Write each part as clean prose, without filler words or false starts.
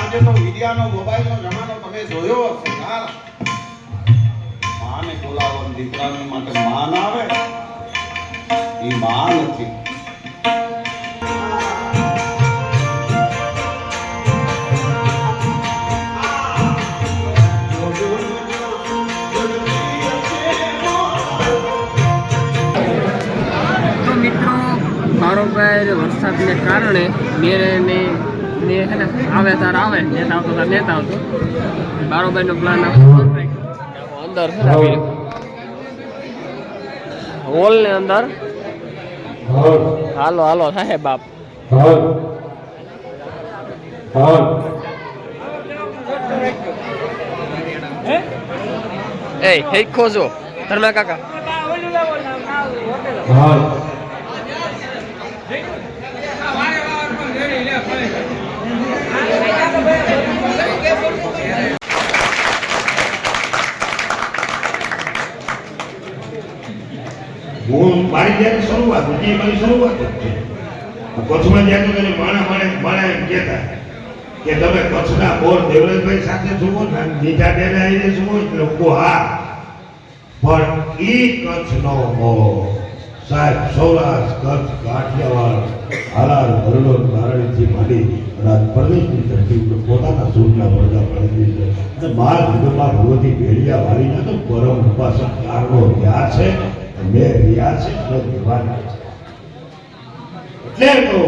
આજે તો વિડિયાનો મોબાઈલનો જમાનો તમે જોયો હશે યાર. માને બોલાવો દીકરાની માટે માન આવે એ માન નથી. તો મિત્રો બરોબર વરસાદને કારણે મેં હે ને આવે તાર આવે નેતા આવતો તાર નેતા આવતો બારોબાઈનો પ્લાન અંદર છે હોલ ને અંદર હાલો હાલો થાય બાપ એ હે ખોજો ધર્મા કાકા હું મારી જ્યારે શરૂઆત હતી મારી શરૂઆત જ છે. કચ્છમાં જ્યાં તો તેને માણા એમ કહેતા કે તમે કચ્છના બોર દેવરાજભાઈ સાથે જુઓ ને નીચા ડેરે આવીને જુઓ એટલે હું હા પણ ઈ કચ્છનો મોર સાહેબ સૌરાષ્ટ્ર કચ્છ કાઠિયાવાડ હાલાર ભરડો નારણથી માંડી અને પ્રદેશની ધરતી ઉપર પોતાના સૂરના વળગા પડેલી છે. અને મા જગતમાં ભગવતી ભેડિયા વાળીના તો પરમ ઉપાસક કારનો રહ્યા છે મેં રહ્યા છે એટલે તો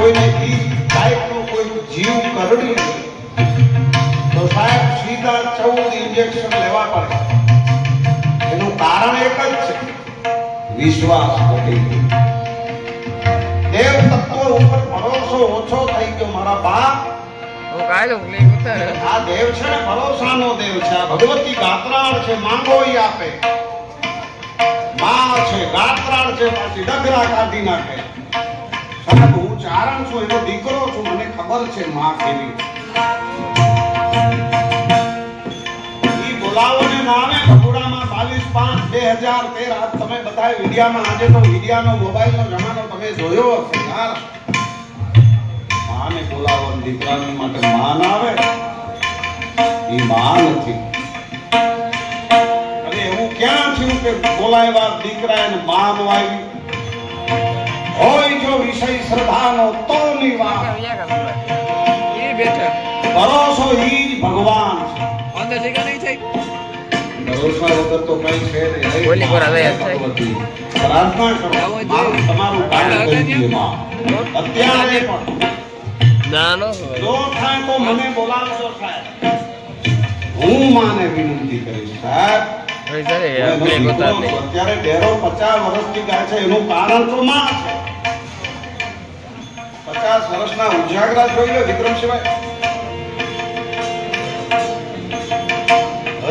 કોઈને ઈ ટાઈપનો કોઈ જીવ કરડી તો સાહેબ સીધા 14 ઇન્જેક્શન લેવા પડે. એનું કારણ એક જ છે, વિશ્વાસ ઘટી ગયો. દેવ તત્વ ઉપર ભરોસો ઓછો થઈ ગયો. મારા બાપ આ દેવ છે ને ભરોસાનો દેવ છે. આ ભગવતી ગાત્રાળ છે, માંગો ઈ આપે. માં છે, ગાત્રાળ છે, પાછી ડગરા કાઢી નાખે. સાહેબ હું ચારણ છું, એનો દીકરો છું, મને ખબર છે માં કેવી. ઈ બોલાવો ને ના આવે ભગુડામાં 22/5/2013 આજ તમે બધાએ વિડિયામાં આજે તો વિડિયાનો મોબાઈલનો જમાનો તમે જોયો હશે યાર. માને બોલાવવા દીકરાની માટે માન આવે એ માન નથી. અને એવું ક્યાં થયું કે બોલાવ્યા દીકરાને માન આવી હોય જો વિષય શ્રદ્ધાનો તો ની વાત એ બેઠા ભરોસો ઈ જ ભગવાન છે. અંદર જગ્યા નહીં થઈ ભરોસા વગર તો કઈ છે નહીં. બોલી પર હવે એમ થાય. ભગવતી, પ્રાર્થના કરો મારું તમારું કામ કરી દે માં. અત્યારે પણ ના નો જો થાય તો મને બોલાવજો સાહેબ. હું માને વિનંતી કરીશ સાહેબ. હોય સર એનો આપણે દીકરો ગોતા નહીં અત્યારે ડેરો 50 વર્ષથી ગાય છે એનું કારણ તો માં છે. 50 વર્ષના ઉજાગરા જોઈ લો વિક્રમસિંહભાઈ.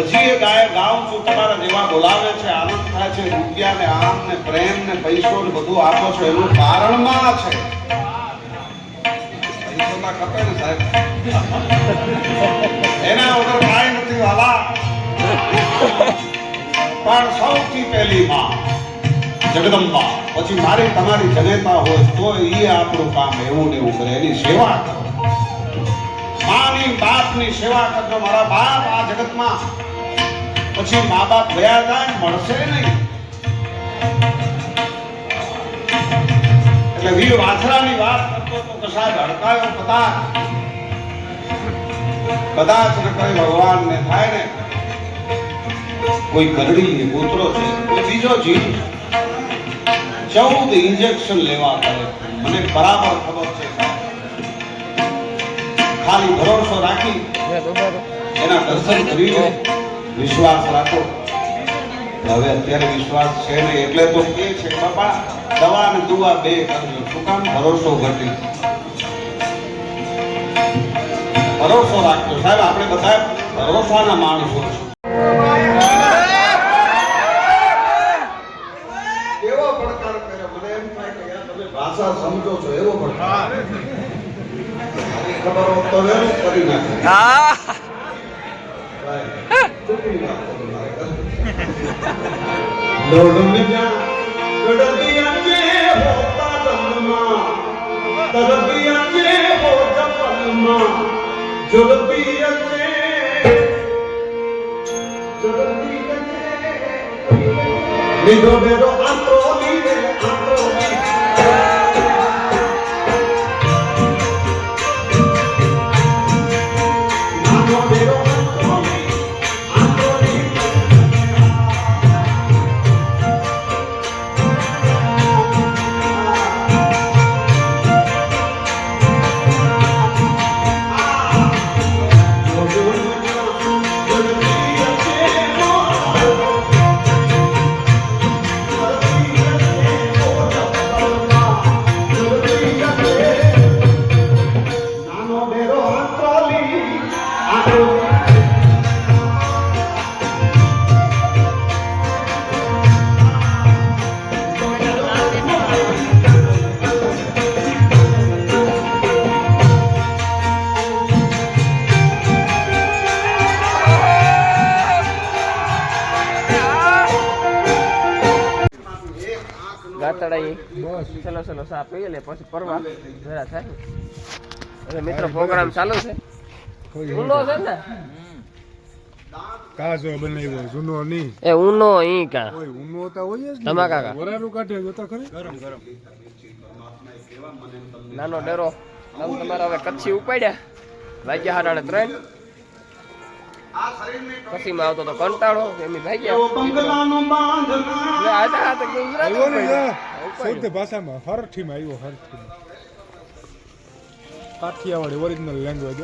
હજી એ ગાય ગાઉં છું તમારા જેવા બોલાવે છે આનંદ થાય છે રૂપિયા ને આમ ને પ્રેમ ને પૈસો ને બધું આપો છો એનું કારણ માં છે. પૈસો ના ખપે ને સાહેબ એના વગર કાંઈ નથી વાલા. પણ સૌથી પહેલી માં જગદંબા પછી મારી તમારી જનેતા હોય તો એ આપણું કામ એવું ને એવું કરે એની સેવા કરો. માની બાપની સેવા કરજો મારા બાપ આ જગતમાં પછી મા બાપ ગયા જાય મળશે નહીં. એટલે વીર વાછરાની વાત કરતો તો સાહેબ હડકાયો કદાચ ને કઈ ભગવાન ને થાય ને કોઈ કરડી ને કૂતરો છે કોઈ બીજો જીવ 14 ઇન્જેક્શન લેવા કરે મને બરાબર ખબર છે સાહેબ. ખાલી ભરોસો રાખી એના દર્શન કરીને વિશ્વાસ રાખો. હવે અત્યારે વિશ્વાસ છે ને એટલે તો કે છે બાપા દવા અને દુઆ બે કરજો. શું કામ? ભરોસો ઘટી. ભરોસો રાખજો સાહેબ. આપણે બધા ભરોસાના માણસો છે. એવો પડકાર કર્યો મને એમ થાય કે યાર તમે ભાષા સમજો છો એવો પડકાર. ખબર હોત તો વેલું કરી નાખે. હા લીધો બેરો આંતરો લીધે આંતરો નાનો બેરો ગાતડા ચલો ચલો સા પી લે પછી પરવા જરા થાય. હવે મિત્રો પ્રોગ્રામ ચાલુ છે. ઊનો છે ને કાજો બનાવ્યો જૂનો નહીં એ ઊનો ઈ કા કોઈ ઊનો તો હોય જ તમા કાકા વરારું કાઢે જોતા ખરી ગરમ નાનો ડેરો આમ તમારા હવે કચ્છી ઉપાડ્યા વાગ્યા હાડાને 3 કચ્છીમાં આવતો તો કંટાળો એમની ભાગ્યા એટલે આતા આતા ગુજરાતી આવ્યો ને ઉપાડ્યા. શુદ્ધ ભાષામાં હરઠીમાં આવ્યો હરઠીમાં કાઠિયાવાડી ઓરિજિનલ લેંગ્વેજ